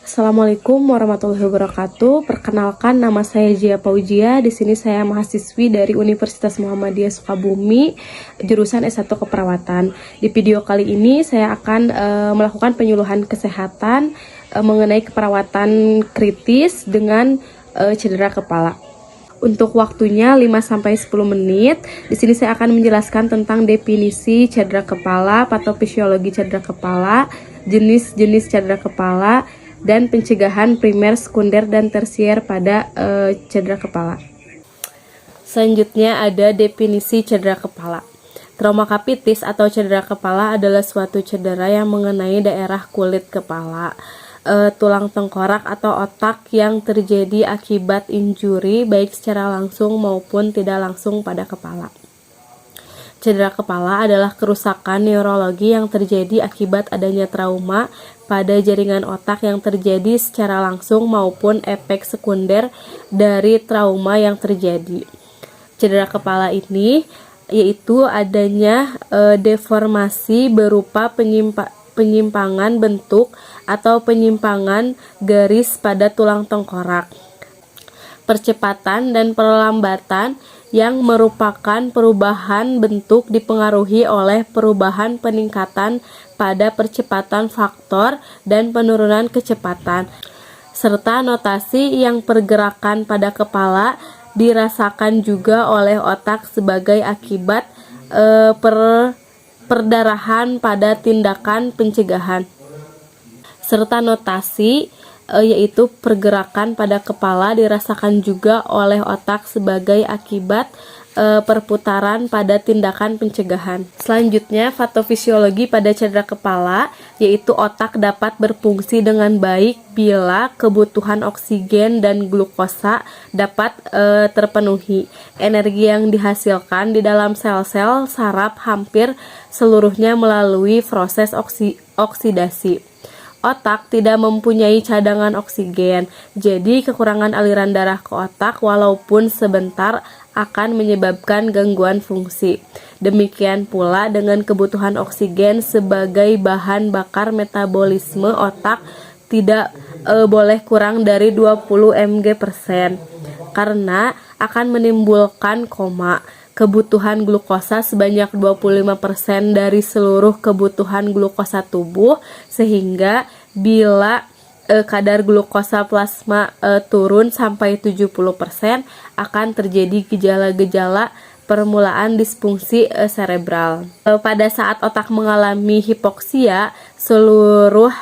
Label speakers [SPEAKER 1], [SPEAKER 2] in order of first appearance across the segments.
[SPEAKER 1] Assalamualaikum warahmatullahi wabarakatuh. Perkenalkan, nama saya Jia Paujia. Di sini saya mahasiswi dari Universitas Muhammadiyah Sukabumi, jurusan S1 Keperawatan. Di video kali ini saya akan melakukan penyuluhan kesehatan mengenai keperawatan kritis dengan cedera kepala. Untuk waktunya 5-10 menit. Di sini saya akan menjelaskan tentang definisi cedera kepala, patofisiologi cedera kepala, jenis-jenis cedera kepala, dan pencegahan primer, sekunder, dan tersier pada cedera kepala. Selanjutnya ada definisi cedera kepala. Traumacapitis atau cedera kepala adalah suatu cedera yang mengenai daerah kulit kepala, tulang tengkorak atau otak yang terjadi akibat injuri baik secara langsung maupun tidak langsung pada kepala. Cedera kepala adalah kerusakan neurologi yang terjadi akibat adanya trauma pada jaringan otak yang terjadi secara langsung maupun efek sekunder dari trauma yang terjadi. Cedera kepala ini yaitu adanya deformasi berupa penyimpangan bentuk atau penyimpangan garis pada tulang tengkorak, percepatan dan perlambatan yang merupakan perubahan bentuk dipengaruhi oleh perubahan peningkatan pada percepatan faktor dan penurunan kecepatan, serta notasi yang pergerakan pada kepala dirasakan juga oleh otak sebagai akibat perdarahan pada tindakan pencegahan, serta notasi yaitu pergerakan pada kepala dirasakan juga oleh otak sebagai akibat perputaran pada tindakan pencegahan. Selanjutnya, patofisiologi pada cedera kepala, yaitu otak dapat berfungsi dengan baik bila kebutuhan oksigen dan glukosa dapat terpenuhi. Energi yang dihasilkan di dalam sel-sel saraf hampir seluruhnya melalui proses oksidasi. Otak tidak mempunyai cadangan oksigen, jadi kekurangan aliran darah ke otak walaupun sebentar akan menyebabkan gangguan fungsi. Demikian pula dengan kebutuhan oksigen sebagai bahan bakar metabolisme otak tidak boleh kurang dari 20 mg/% karena akan menimbulkan koma. Kebutuhan glukosa sebanyak 25% dari seluruh kebutuhan glukosa tubuh, sehingga bila kadar glukosa plasma turun sampai 70% akan terjadi gejala-gejala permulaan disfungsi cerebral. Pada saat otak mengalami hipoksia, seluruh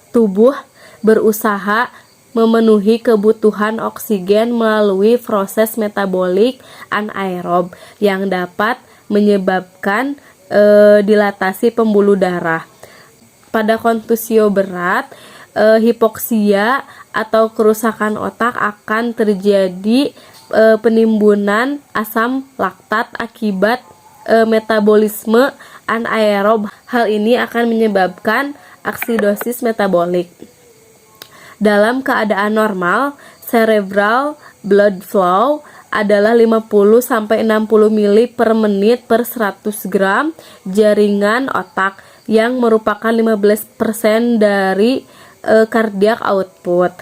[SPEAKER 1] tubuh berusaha memenuhi kebutuhan oksigen melalui proses metabolik anaerob yang dapat menyebabkan dilatasi pembuluh darah. Pada kontusio berat, hipoksia atau kerusakan otak akan terjadi penimbunan asam laktat akibat metabolisme anaerob. Hal ini akan menyebabkan aksidosis metabolik. Dalam keadaan normal, cerebral blood flow adalah 50-60 ml per menit per 100 gram jaringan otak yang merupakan 15% dari cardiac output.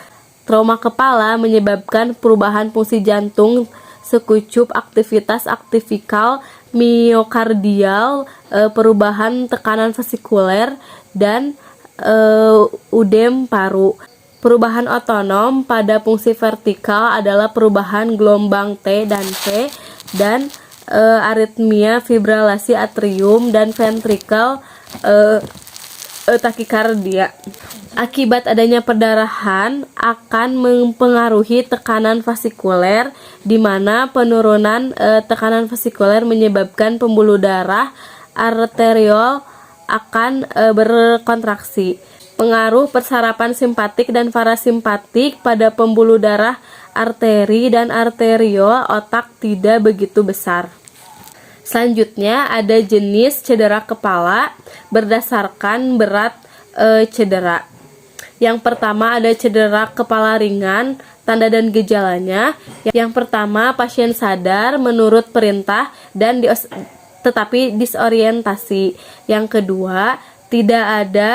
[SPEAKER 1] Trauma kepala menyebabkan perubahan fungsi jantung, sekucup aktivitas aktivikal miokardial, perubahan tekanan vesikuler, dan udem paru. Perubahan otonom pada fungsi vertikal adalah perubahan gelombang T dan P, dan aritmia, fibrilasi atrium, dan ventricle takikardia. Akibat adanya perdarahan akan mempengaruhi tekanan vasikuler, di mana penurunan tekanan vasikuler menyebabkan pembuluh darah arteriol akan berkontraksi. Pengaruh persarapan simpatik dan parasimpatik pada pembuluh darah arteri dan arteriol otak tidak begitu besar. Selanjutnya ada jenis cedera kepala berdasarkan berat cedera. Yang pertama ada cedera kepala ringan, tanda dan gejalanya. Yang pertama, pasien sadar menurut perintah dan tetapi disorientasi. Yang kedua, tidak ada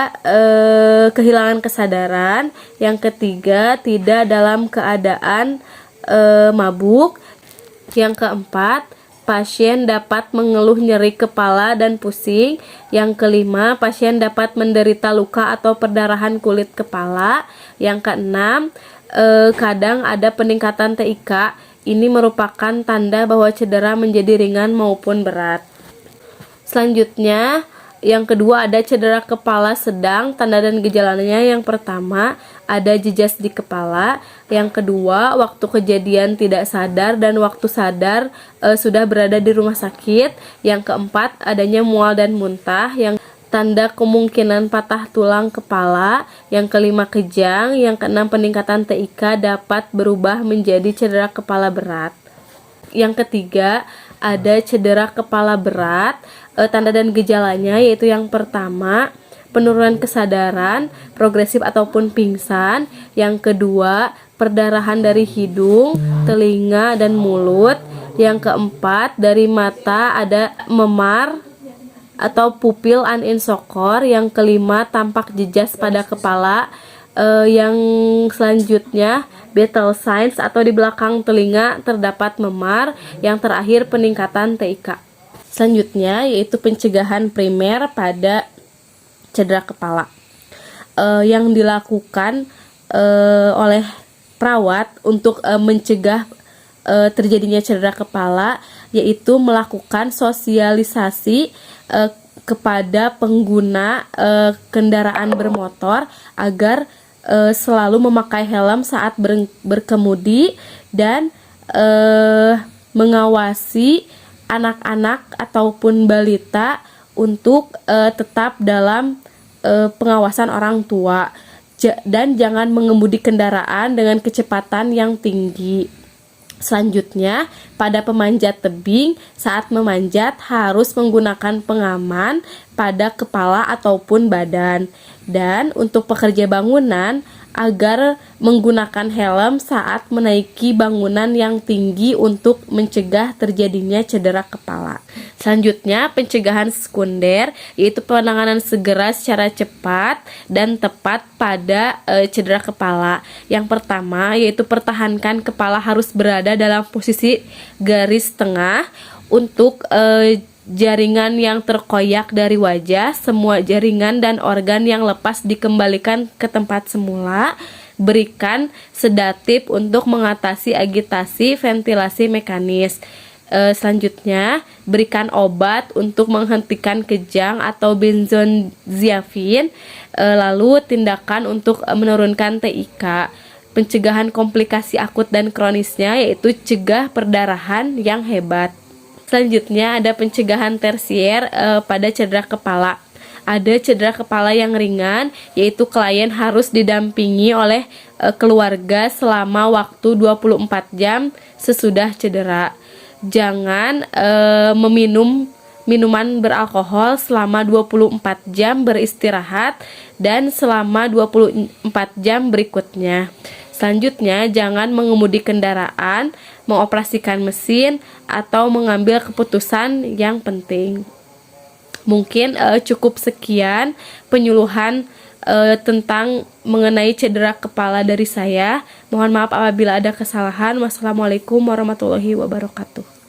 [SPEAKER 1] kehilangan kesadaran. Yang ketiga, tidak dalam keadaan mabuk. Yang keempat, pasien dapat mengeluh nyeri kepala dan pusing. Yang kelima, pasien dapat menderita luka atau perdarahan kulit kepala. Yang keenam, kadang ada peningkatan TIK. Ini merupakan tanda bahwa cedera menjadi ringan maupun berat. Selanjutnya, yang kedua ada cedera kepala sedang. Tanda dan gejalanya, yang pertama ada jejas di kepala. Yang kedua, waktu kejadian tidak sadar dan waktu sadar sudah berada di rumah sakit. Yang keempat, adanya mual dan muntah. Yang tanda kemungkinan patah tulang kepala. Yang kelima, kejang. Yang keenam, peningkatan TIK dapat berubah menjadi cedera kepala berat. Yang ketiga, ada cedera kepala berat. Tanda dan gejalanya yaitu yang pertama, penurunan kesadaran progresif ataupun pingsan. Yang kedua, perdarahan dari hidung, telinga, dan mulut. Yang keempat, dari mata ada memar atau pupil aninsokor. Yang kelima, tampak jejas pada kepala. Yang selanjutnya, battle signs atau di belakang telinga terdapat memar. Yang terakhir, peningkatan TIK. Selanjutnya yaitu pencegahan primer pada cedera kepala. Yang dilakukan oleh perawat untuk mencegah terjadinya cedera kepala yaitu melakukan sosialisasi kepada pengguna kendaraan bermotor agar selalu memakai helm saat berkemudi dan mengawasi anak-anak ataupun balita untuk tetap dalam pengawasan orang tua dan jangan mengemudi kendaraan dengan kecepatan yang tinggi. Selanjutnya, pada pemanjat tebing, saat memanjat harus menggunakan pengaman pada kepala ataupun badan. Dan untuk pekerja bangunan, agar menggunakan helm saat menaiki bangunan yang tinggi untuk mencegah terjadinya cedera kepala. Selanjutnya, pencegahan sekunder, yaitu penanganan segera secara cepat dan tepat pada cedera kepala. Yang pertama, yaitu pertahankan kepala harus berada dalam posisi garis tengah. Untuk jaringan yang terkoyak dari wajah, semua jaringan dan organ yang lepas dikembalikan ke tempat semula. Berikan sedatif untuk mengatasi agitasi ventilasi mekanis. Selanjutnya, berikan obat untuk menghentikan kejang atau benzodiazepin. Lalu tindakan untuk menurunkan TIK. Pencegahan komplikasi akut dan kronisnya yaitu cegah perdarahan yang hebat. Selanjutnya ada pencegahan tersier pada cedera kepala. Ada cedera kepala yang ringan, yaitu klien harus didampingi oleh keluarga selama waktu 24 jam sesudah cedera. Jangan meminum minuman beralkohol selama 24 jam beristirahat dan selama 24 jam berikutnya. Selanjutnya, jangan mengemudi kendaraan, mengoperasikan mesin, atau mengambil keputusan yang penting. Mungkin cukup sekian penyuluhan tentang mengenai cedera kepala dari saya. Mohon maaf apabila ada kesalahan. Wassalamualaikum warahmatullahi wabarakatuh.